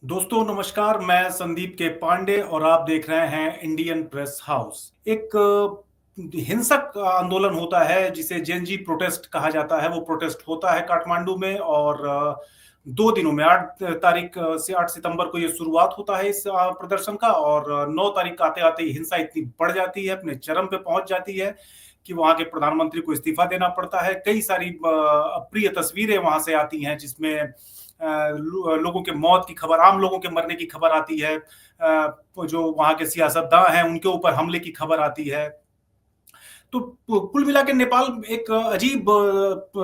दोस्तों नमस्कार, मैं संदीप के पांडे और आप देख रहे हैं इंडियन प्रेस हाउस। एक हिंसक आंदोलन होता है जिसे जेनजी प्रोटेस्ट कहा जाता है। वो प्रोटेस्ट होता है काठमांडू में और 2 दिनों में 8 तारीख से 8 सितंबर को ये शुरुआत होता है इस प्रदर्शन का। और 9 तारीख आते आते ही हिंसा इतनी बढ़ जाती है, अपने चरम पे पहुंच जाती है कि वहां के प्रधानमंत्री को इस्तीफा देना पड़ता है। कई सारी अप्रिय तस्वीरें वहां से आती हैं जिसमें लोगों के मौत की खबर, आम लोगों के मरने की खबर आती है। जो वहां के सियासतदान हैं उनके ऊपर हमले की खबर आती है। तो कुल मिला के नेपाल एक अजीब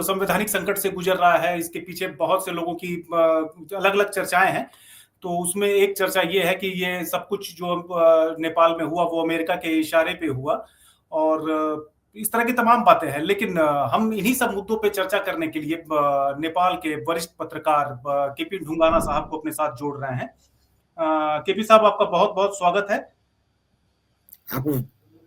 संवैधानिक संकट से गुजर रहा है। इसके पीछे बहुत से लोगों की अलग अलग चर्चाएं हैं। तो उसमें एक चर्चा ये है कि ये सब कुछ जो नेपाल में हुआ वो अमेरिका के इशारे पे हुआ और इस तरह की तमाम बातें हैं। लेकिन हम इन्हीं सब मुद्दों पे चर्चा करने के लिए नेपाल के वरिष्ठ पत्रकार केपी ढुंगाना साहब को अपने साथ जोड़ रहे हैं। केपी साहब, आपका बहुत बहुत स्वागत है। आपको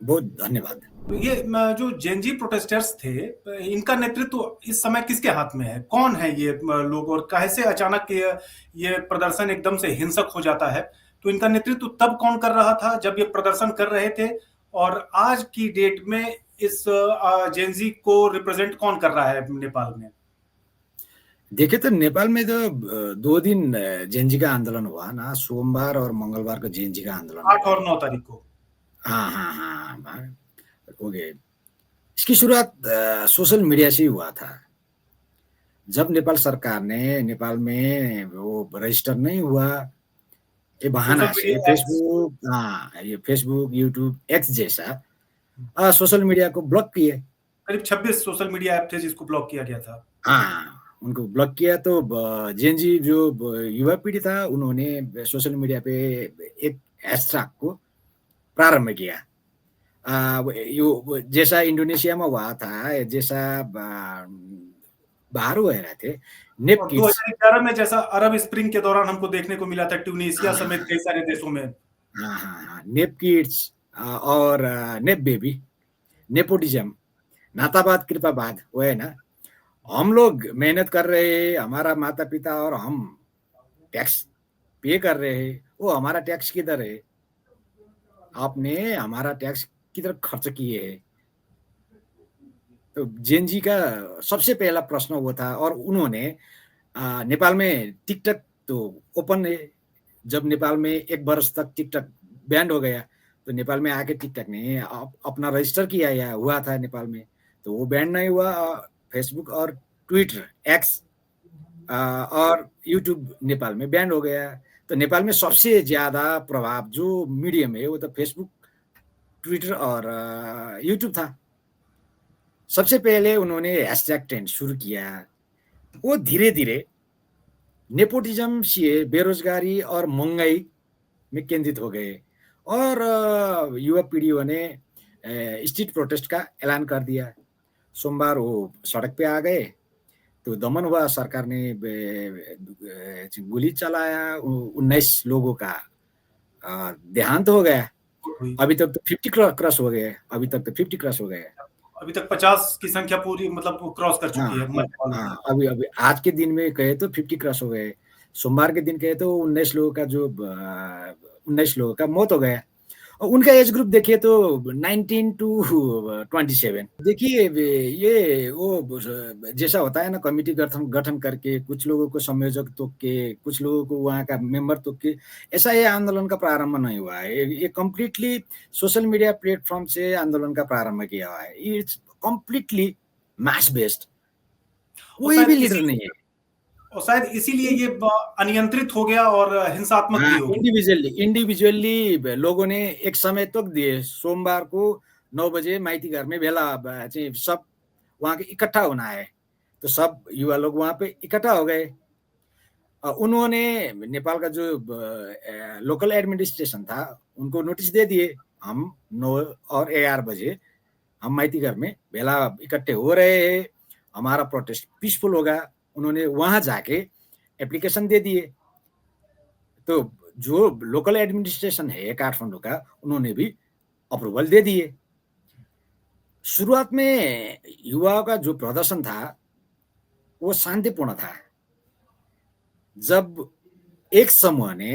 बहुत धन्यवाद। तो ये जो जेनजी प्रोटेस्टर्स थे, इनका नेतृत्व इस समय किसके हाथ में है? कौन है ये लोग और कैसे अचानक ये प्रदर्शन एकदम से हिंसक हो जाता है? तो इनका नेतृत्व तब कौन कर रहा था जब ये प्रदर्शन कर रहे थे, और आज की डेट में इस जेनजी को रिप्रेजेंट कौन कर रहा है नेपाल में? देखिए तो नेपाल में तो 2 दिन जेनजी का आंदोलन हुआ ना, सोमवार और मंगलवार को जेनजी का आंदोलन 8 हुआ। और 9 तारीख को। हाँ हाँ हाँ हाँ, हो गए। इसकी शुरुआत सोशल मीडिया से ही हुआ था। जब नेपाल सरकार ने नेपाल में वो रजिस्टर नहीं हुआ, ये सोशल बहाना से मीडिया एक्स। फेसबुक, हाँ ये फेसबुक, यूट्यूब, एक्स जैसा सोशल मीडिया को ब्लॉक किए। करीब 26 सोशल मीडिया ऐप थे जिसको ब्लॉक किया गया था। हाँ, उनको ब्लॉक किया तो जेनजी जो युवा पीढ़ी था उन्होंने सोशल मीडिया पे एक हैशटैग को प्रारंभ किया। यो जैसा इंडोनेशिया में हुआ था, जैसा बाहर हुए रहे थे, नेप और किड्स। 2011 में जैसा अरब स्प्रिंग के दौरान हमको देखने को मिला था ट्यूनीशिया हाँ समेत कई सारे देशों में। हाँ हाँ हाँ, नेप किड्स और नेप बेबी, नेपोटिज्म, नातावाद कृपावाद, वो है ना। हम लोग मेहनत कर रहे हैं, हमारा माता पिता और हम टैक्स पे कर रहे हैं, वो हमारा टैक्स किधर है? आपने हमारा टैक्स किधर खर्च किए है? तो जेनजी का सबसे पहला प्रश्न वो था। और उन्होंने नेपाल में टिकटॉक तो ओपन है। जब नेपाल में 1 वर्ष तक टिकटॉक बैन हो गया तो नेपाल में आके टिकटॉक ने अपना रजिस्टर किया या हुआ था नेपाल में, तो वो बैन नहीं हुआ। फेसबुक और ट्विटर, एक्स और यूट्यूब नेपाल में बैन हो गया। तो नेपाल में सबसे ज्यादा प्रभाव जो मीडियम है वो तो फेसबुक, ट्विटर और यूट्यूब था। सबसे पहले उन्होंने हैशटैग ट्रेंड शुरू किया। वो धीरे धीरे नेपोटिज्म से बेरोजगारी और महंगाई में केंद्रित हो गए और युवा पीढ़ियों ने स्ट्रीट प्रोटेस्ट का ऐलान कर दिया। सोमवार वो सड़क पे आ गए तो दमन हुआ। सरकार ने गोली चलाया, 19 लोगों का देहांत हो गया। हुई। अभी तक तो 50 क्रॉस हो गए। अभी तक 50 की संख्या पूरी मतलब क्रॉस कर हाँ चुकी है मरने वालों हाँ, की। अभी अभी आज के दिन में कहे तो 50 क्रॉस हो गए। सोमवार के दिन कहे तो 19 लोगों का मौत हो गया। और उनका एज ग्रुप देखिए तो 19 to 27। देखिए ये वो जैसा होता है ना, कमिटी गठन गठन करके कुछ लोगों को संयोजक तो के, कुछ लोगों को वहाँ का मेंबर तो के, ऐसा ये आंदोलन का प्रारंभ नहीं हुआ है। ये कम्प्लीटली सोशल मीडिया प्लेटफॉर्म से आंदोलन का प्रारंभ किया हुआ है। इट्स कम्प्लीटली मास बेस्ड, और कोई भी लीडर नहीं है। शायद इसीलिए ये अनियंत्रित हो गया और हिंसात्मक हाँ, भी हो गया। इंडिविजुअली लोगों ने एक समय तक दिए। सोमवार को 9 बजे माइती घर में भेला चाहिँ सब वहाँ के इकट्ठा होना है, तो सब युवा लोग वहाँ पे इकट्ठा हो गए। उन्होंने नेपाल का जो लोकल एडमिनिस्ट्रेशन था उनको नोटिस दे दिए, हम 9 और 11 बजे हम माइती घर में भेला इकट्ठे हो रहे हैं, हमारा प्रोटेस्ट पीसफुल होगा। उन्होंने वहां जाके एप्लीकेशन दे दिए। तो जो लोकल एडमिनिस्ट्रेशन है काठमाडौँ का, उन्होंने भी अप्रूवल दे दिए। शुरुआत में युवाओं का जो प्रदर्शन था वो शांतिपूर्ण था। जब एक समूह ने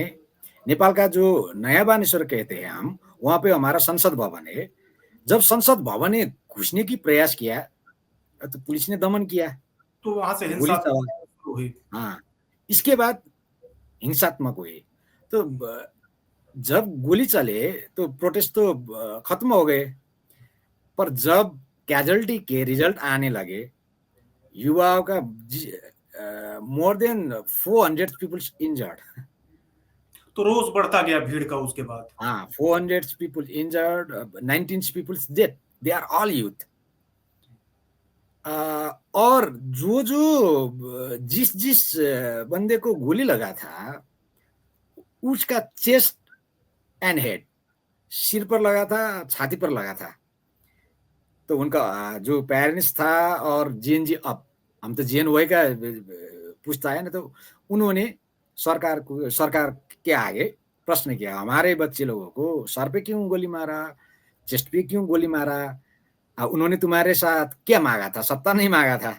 नेपाल का जो नया बानेश्वर कहते हैं हम, वहां पे हमारा संसद भवन है। जब संसद भवन ने घुसने की प्रयास किया तो पुलिस ने दमन किया, तो वहां से गोली चला। शुरू हुई। हाँ, इसके बाद हिंसात्मक हुए। तो जब गोली चले तो प्रोटेस्ट तो खत्म हो गए, पर जब कैजुअलिटी के रिजल्ट आने लगे, युवाओं का मोर देन 400 पीपल्स इंजर्ड। तो रोज बढ़ता गया भीड़ का उसके बाद। हाँ, 400 people injured, 19 peoples dead, they are all youth. और जो जिस जिस बंदे को गोली लगा था उसका चेस्ट एंड हेड, सिर पर लगा था, छाती पर लगा था। तो उनका जो पेरेंट्स था और जीएनजी, अब हम तो जीएनवाई का पूछता है ना, तो उन्होंने सरकार के आगे प्रश्न किया, हमारे बच्चे लोगों को सर पे क्यों गोली मारा, चेस्ट पे क्यों गोली मारा, उन्होंने तुम्हारे साथ क्या मांगा था, सत्ता नहीं मांगा था।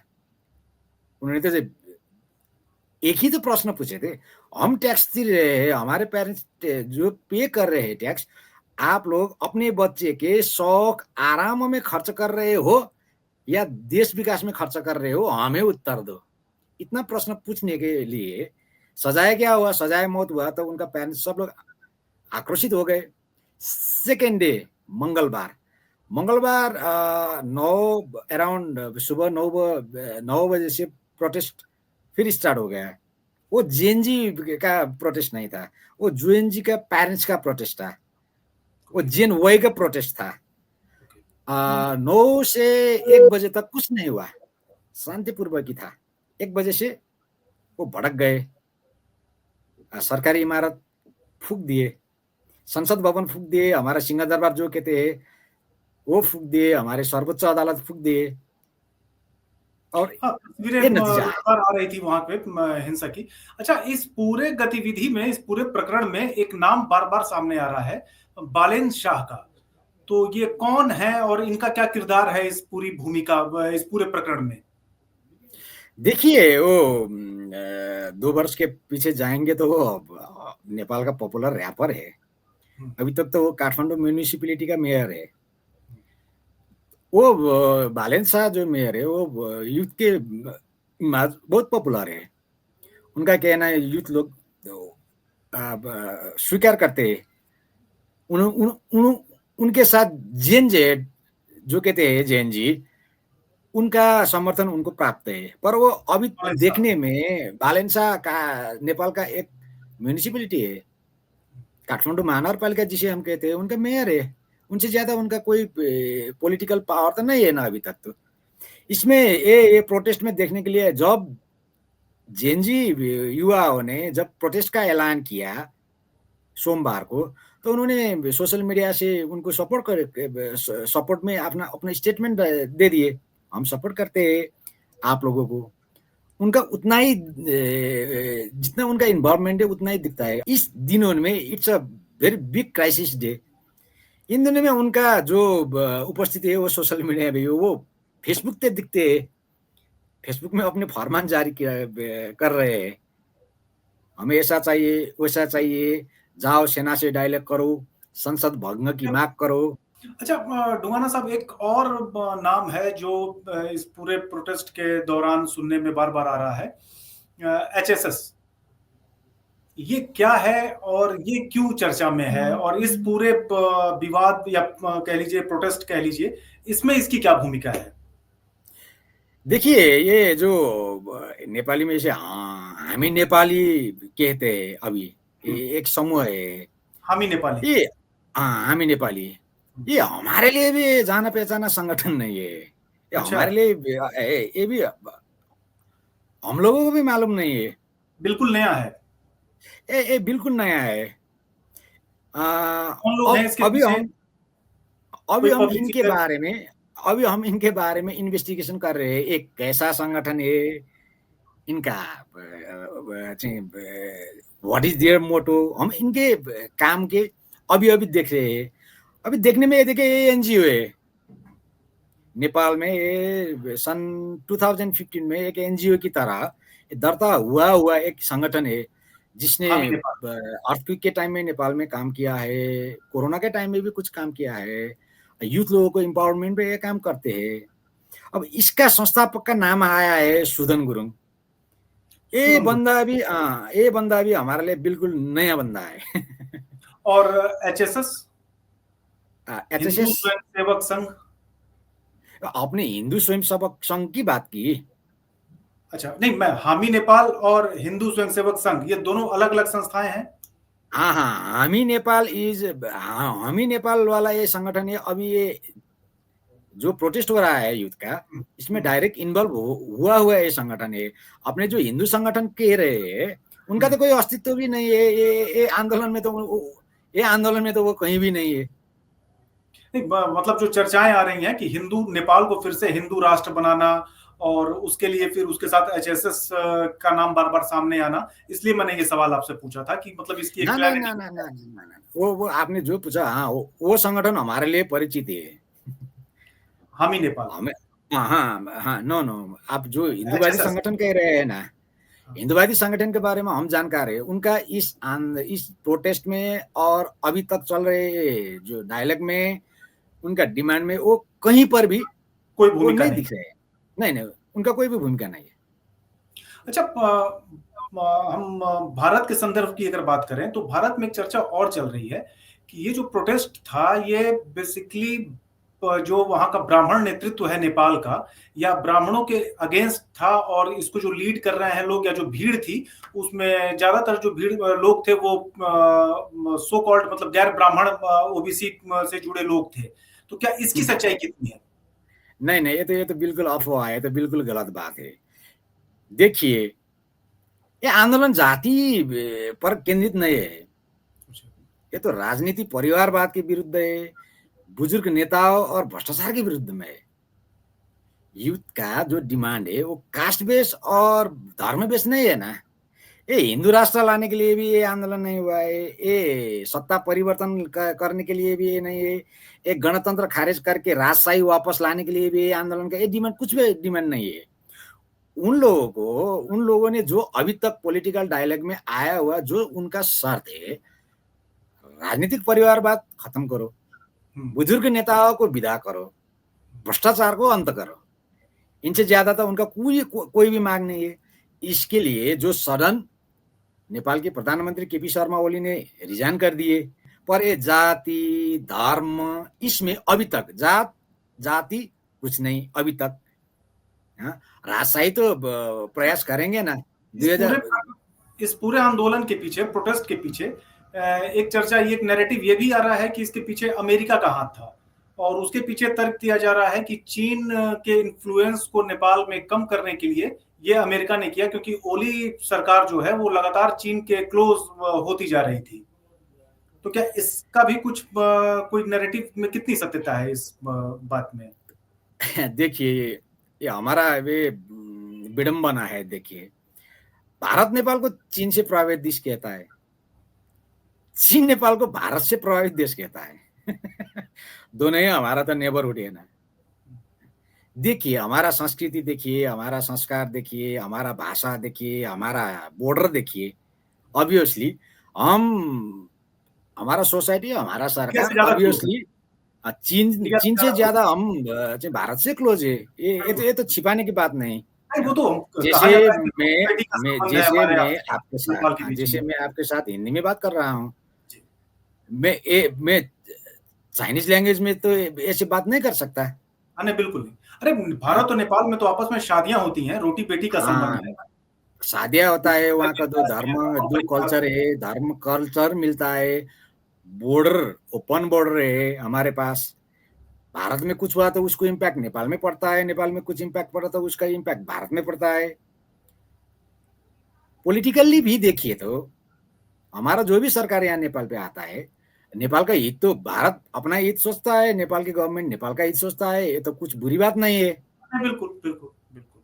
उन्होंने तो एक ही तो प्रश्न पूछे थे, हम टैक्स दे रहे हैं, हमारे पेरेंट्स जो पे कर रहे हैं टैक्स, आप लोग अपने बच्चे के शौक आराम में खर्च कर रहे हो या देश विकास में खर्च कर रहे हो, हमें उत्तर दो। इतना प्रश्न पूछने के लिए सजाया क्या हुआ, सजाया मौत हुआ। तो उनका पेरेंट्स सब लोग आक्रोशित हो गए। सेकेंड डे मंगलवार 9 अराउंड सुबह 9 बजे से प्रोटेस्ट फिर स्टार्ट हो गया। वो जेएनजी का प्रोटेस्ट नहीं था, वो जेएनजी का पेरेंट्स का प्रोटेस्ट था, वो जेएनवाई का प्रोटेस्ट था। 9 से 1 बजे तक कुछ नहीं हुआ, शांतिपूर्वक ही था। 1 बजे से वो भड़क गए, सरकारी इमारत फूक दिए, संसद भवन फूक दिए, हमारा सिंह दरबार जो कहते हैं वो फूक दिए, हमारे सर्वोच्च अदालत फूक दिए। और तस्वीरें ये नतीजा आ रही थी वहां पे हिंसा की। अच्छा, इस पूरे गतिविधि में, इस पूरे प्रकरण में एक नाम बार बार सामने आ रहा है, बालेन शाह का। तो ये कौन है और इनका क्या किरदार है इस पूरी भूमिका, इस पूरे प्रकरण में? देखिए, वो 2 वर्ष के पीछे जाएंगे तो वो नेपाल का पॉपुलर रैपर है। अभी तक तो वो काठमाडौँ म्युनिसिपैलिटी का मेयर है। वो बालेन शाह जो मेयर है, वो यूथ के बहुत पॉपुलर है। उनका कहना है यूथ लोग स्वीकार करते हैं। उनके साथ जेएनजेड जो कहते हैं जेएनजी, उनका समर्थन उनको प्राप्त है। पर वो अभी देखने में बालेन शाह का नेपाल का एक म्युनिसिपैलिटी है, काठमाडौँ महानगरपालिका जिसे हम कहते हैं, उनका मेयर है। उनसे ज्यादा उनका कोई पॉलिटिकल पावर तो नहीं है ना अभी तक। तो इसमें ये प्रोटेस्ट में देखने के लिए, जब जेएनजी युवाओं ने जब प्रोटेस्ट का ऐलान किया सोमवार को, तो उन्होंने सोशल मीडिया से उनको सपोर्ट में अपना स्टेटमेंट दे दिए, हम सपोर्ट करते हैं आप लोगों को। उनका उतना ही जितना उनका इन्वॉल्वमेंट है उतना ही दिखता है। इस दिनों में it's a very big crisis day. इन दिनों में उनका जो उपस्थिति है वो सोशल मीडिया पे, वो फेसबुक पे दिखते हैं, फेसबुक में अपने फरमान जारी कर रहे हैं, हमें ऐसा चाहिए वैसा चाहिए, जाओ सेना से डायलॉग करो, संसद भंग की मांग करो। अच्छा डुंगाना साहब, एक और नाम है जो इस पूरे प्रोटेस्ट के दौरान सुनने में बार बार आ रहा है, एचएसएस। ये क्या है और ये क्यों चर्चा में है, और इस पूरे विवाद या कह लीजिए प्रोटेस्ट कह लीजिए, इसमें इसकी क्या भूमिका है? देखिए, ये जो नेपाली में से हामी नेपाली कहते हैं, अभी एक समूह है हामी नेपाली, ये, हामी नेपाली, ये हमारे लिए भी जाना पहचाना संगठन नहीं है। ये अच्छा, हमारे लिए ये भी हम लोगों को भी मालूम नहीं है, बिल्कुल नया है। ये बिल्कुल नया है। कौन लोग हैं इसके अभी पीछे? हम अभी कोई हम पब्लिक इनके फिगर? बारे में अभी हम इनके बारे में इन्वेस्टिगेशन कर रहे हैं, एक कैसा संगठन है, इनका व्हाट इज देयर मोटो, हम इनके काम के अभी अभी देख रहे हैं। अभी देखने में ये देखिए, ये एनजीओ है नेपाल में, ये सन 2015 में एक एनजीओ की तरह दर्ता हुआ एक संगठन है, जिसने हामी नेपाल। अर्थक्वेक के टाइम में नेपाल में काम किया है, कोरोना के टाइम में भी कुछ काम किया है, यूथ लोगों को एम्पावरमेंट पे ये काम करते हैं। अब इसका संस्थापक का नाम आया है सुदन गुरुङ। ये सुदन गुरुङ बंदा भी ये बंदा भी हमारे लिए बिल्कुल नया बंदा है। और एचएसएस, हिंदू एचएसएस स्वयंसेवक संघ। आपने हिंदू स्वयंसेवक संघ की बात की। अच्छा, नहीं, मैं हामी नेपाल और हिंदू स्वयंसेवक संघ, ये दोनों अलग अलग संस्थाएं हैं। हाँ हाँ, हामी नेपाल इज, हाँ हामी नेपाल वाला ये संगठन है। अभी ये जो प्रोटेस्ट हो रहा है यूथ का, इसमें डायरेक्ट इन्वॉल्व हुआ है ये संगठन है। अपने जो हिंदू संगठन कह रहे हैं उनका तो कोई अस्तित्व भी नहीं है ये आंदोलन में, तो ये आंदोलन में तो वो कहीं भी नहीं है। नहीं, मतलब जो चर्चाएं आ रही हैं कि हिंदू नेपाल को फिर से हिंदू राष्ट्र बनाना, और उसके लिए फिर उसके साथ एचएसएस का नाम बार बार सामने आना, इसलिए मैंने ये सवाल आपसे पूछा था कि मतलब इसकी एक ना ना ना क्लैरिटी। ना ना ना ना, वो आपने जो पूछा, हाँ वो संगठन हमारे लिए परिचित है। हामी नेपाल, हमें, हाँ हाँ हाँ, नो नो, आप जो हिंदूवादी एचएसएस। संगठन कह रहे हैं ना, हिंदूवादी संगठन के बारे में हम जानकार है। उनका इस प्रोटेस्ट में और अभी तक चल रहे जो डायलॉग में, उनका डिमांड में, वो कहीं पर भी कोई वो भूमिका नहीं नहीं। दिख रहे हैं। नहीं नहीं, उनका कोई भी भूमिका नहीं है। अच्छा, हम भारत के संदर्भ की अगर बात करें तो भारत में एक चर्चा और चल रही है कि ये जो प्रोटेस्ट था, ये बेसिकली जो वहां का ब्राह्मण नेतृत्व है नेपाल का, या ब्राह्मणों के अगेंस्ट था, और इसको जो लीड कर रहे हैं लोग, या जो भीड़ थी उसमें ज्यादातर जो भीड़ लोग थे वो सो कॉल्ड मतलब गैर ब्राह्मण ओबीसी से जुड़े लोग थे। तो क्या इसकी सच्चाई कितनी है? नहीं नहीं, ये तो बिल्कुल अफवाह है, ये तो बिल्कुल गलत बात है। देखिए, ये आंदोलन जाति पर केंद्रित नहीं है। ये तो राजनीति परिवारवाद के विरुद्ध है, बुजुर्ग नेताओं और भ्रष्टाचार के विरुद्ध में है। यूथ का जो डिमांड है वो कास्ट बेस और धर्म बेस नहीं है ना। ये हिंदू राष्ट्र लाने के लिए भी ये आंदोलन नहीं हुआ है, ये सत्ता परिवर्तन करने के लिए भी ये नहीं है, एक गणतंत्र खारिज करके राजशाही वापस लाने के लिए भी ये आंदोलन का ये डिमांड, कुछ भी डिमांड नहीं है। उन लोगों ने जो अभी तक पॉलिटिकल डायलॉग में आया हुआ जो उनका शर्त है, राजनीतिक परिवारवाद खत्म करो, बुजुर्ग नेताओं को विदा करो, भ्रष्टाचार को अंत करो, इनसे ज्यादा तो उनका कोई भी मांग नहीं है। इसके लिए जो सडन नेपाल के प्रधानमंत्री केपी शर्मा ओली ने रिजाइन कर दिए, पर ये जाति धर्म, इसमें अभी तक जाति कुछ नहीं अभी तक। राजशाही तो प्रयास करेंगे ना। इस पूरे आंदोलन के पीछे, प्रोटेस्ट के पीछे एक चर्चा, एक नैरेटिव ये भी आ रहा है कि इसके पीछे अमेरिका का हाथ था, और उसके पीछे तर्क दिया जा रहा है कि चीन के इन्फ्लुएंस को नेपाल में कम करने के लिए ये अमेरिका ने किया, क्योंकि ओली सरकार जो है वो लगातार चीन के क्लोज होती जा रही थी। तो क्या इसका भी कुछ कोई नैरेटिव में कितनी सत्यता है इस बात में? देखिए, ये हमारा वे विडंबना है। देखिए, भारत नेपाल को चीन से प्रभावित देश कहता है, चीन नेपाल को भारत से प्रभावित देश कहता है। दोनों ही हमारा तो नेबरहुड है ना। देखिए, हमारा संस्कृति देखिए, हमारा संस्कार देखिए, हमारा भाषा देखिए, हमारा बॉर्डर देखिए। ऑब्वियसली हमारा सोसाइटी, हमारा सरकार ऑब्वियसली चीन से ज्यादा हम भारत से क्लोज है। ये तो छिपाने की बात नहीं। वो तो जैसे मैं आपके साथ हिंदी में बात कर रहा हूँ, मैं चाइनीज लैंग्वेज में तो ऐसी बात नहीं कर सकता। नहीं, बिल्कुल नहीं। अरे, भारत और नेपाल में तो आपस में शादियां होती हैं, रोटी बेटी का संबंध है। शादियां होता है, वहाँ का दो धर्म, दो कल्चर है, धर्म कल्चर मिलता है, बॉर्डर ओपन बॉर्डर है हमारे पास। भारत में कुछ हुआ तो उसको इम्पैक्ट नेपाल में पड़ता है, नेपाल में कुछ इम्पैक्ट पड़ा तो उसका इम्पैक्ट भारत में पड़ता है। पॉलिटिकली भी देखिए तो हमारा जो भी सरकार यहाँ नेपाल पे आता है, नेपाल का हित तो भारत अपना हित सोचता है, नेपाल की गवर्नमेंट नेपाल का हित सोचता है। ये तो कुछ बुरी बात नहीं है। बिल्कुल बिल्कुल बिल्कुल।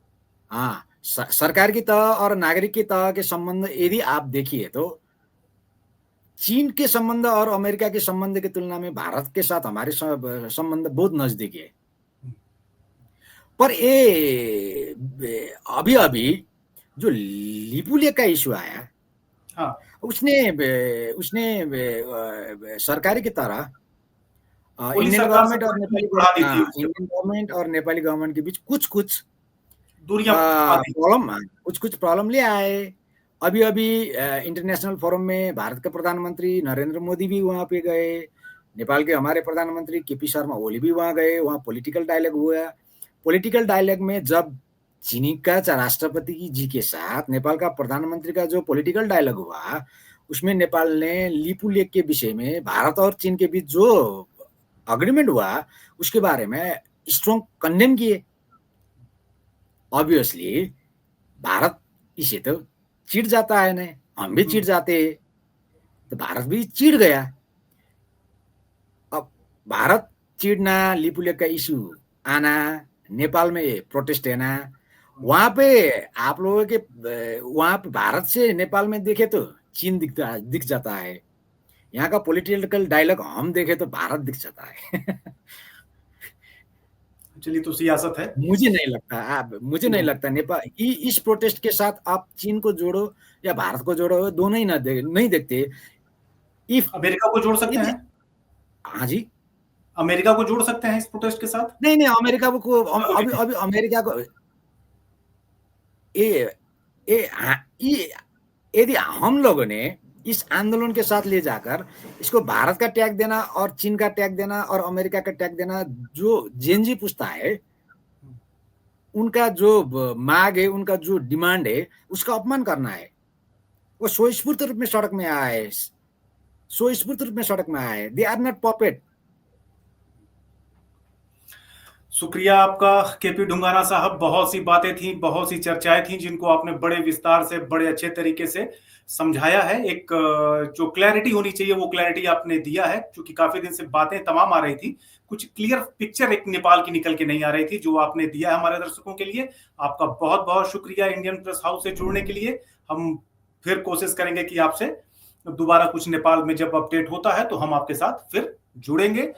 हाँ, सरकार की तह और नागरिक की तह के संबंध यदि आप देखिए तो चीन के संबंध और अमेरिका के संबंध की तुलना में भारत के साथ हमारे संबंध बहुत नजदीक है। पर ये अभी जो लिपुलेख का इश्यू आया, हाँ, उसने सरकारी की तरह कोहली इंडियन सरकार गवर्नमेंट से और नेपाली बढ़ा दी थी उसके इंडियन गवर्नमेंट और नेपाली गवर्नमेंट के बीच कुछ कुछ दूरियां आ दी। प्रॉब्लम ले आए। अभी अभी इंटरनेशनल फोरम में भारत के प्रधानमंत्री नरेंद्र मोदी भी वहां पे गए, नेपाल के हमारे प्रधानमंत्री केपी शर्मा ओली भी वहां गए, वहां पॉलिटिकल डायलॉग हुआ। पॉलिटिकल डायलॉग में जब चीनी का राष्ट्रपति जी के साथ नेपाल का प्रधानमंत्री का जो पॉलिटिकल डायलॉग हुआ, उसमें नेपाल ने लिपू लेक के विषय में भारत और चीन के बीच जो अग्रीमेंट हुआ उसके बारे में स्ट्रॉन्ग कंडेम किए। ऑब्वियसली भारत इसे तो चिढ़ जाता है ना, हम भी चिढ़ जाते हैं, तो भारत भी चिढ़ गया। अब भारत चिढ़ना, लिपू लेक का इशू आना, नेपाल में प्रोटेस्ट है ना, वहां पे आप लोगों के वहां पे भारत से नेपाल में देखे तो चीन दिख जाता है, यहाँ का पॉलिटिकल डायलॉग हम देखे तो भारत दिख जाता है। चलिए, तो सियासत है। मुझे नहीं लगता नेपाल इस प्रोटेस्ट के साथ आप चीन को जोड़ो या भारत को जोड़ो, दोनों ही नहीं देखते। इफ अमेरिका को जोड़ सकते हैं? हाँ जी, अमेरिका को जोड़ सकते हैं इस प्रोटेस्ट के साथ? नहीं, अमेरिका को अभी अमेरिका को यदि हम लोगों ने इस आंदोलन के साथ ले जाकर इसको भारत का टैग देना और चीन का टैग देना और अमेरिका का टैग देना, जो जेनजी पूछता है उनका जो मांग है, उनका जो डिमांड है, उसका अपमान करना है। वो स्वस्फूर्त रूप में सड़क में आया है, स्वस्फूर्त रूप में सड़क में आया है। They are not पॉपेट। शुक्रिया आपका केपी ढुंगाना साहब। बहुत सी बातें थी, बहुत सी चर्चाएं थी, जिनको आपने बड़े विस्तार से, बड़े अच्छे तरीके से समझाया है। एक जो क्लैरिटी होनी चाहिए वो क्लैरिटी आपने दिया है, क्योंकि काफी दिन से बातें तमाम आ रही थी, कुछ क्लियर पिक्चर एक नेपाल की निकल के नहीं आ रही थी, जो आपने दिया है हमारे दर्शकों के लिए। आपका बहुत बहुत शुक्रिया इंडियन प्रेस हाउस से जुड़ने के लिए। हम फिर कोशिश करेंगे कि आपसे दोबारा कुछ नेपाल में जब अपडेट होता है तो हम आपके साथ फिर जुड़ेंगे।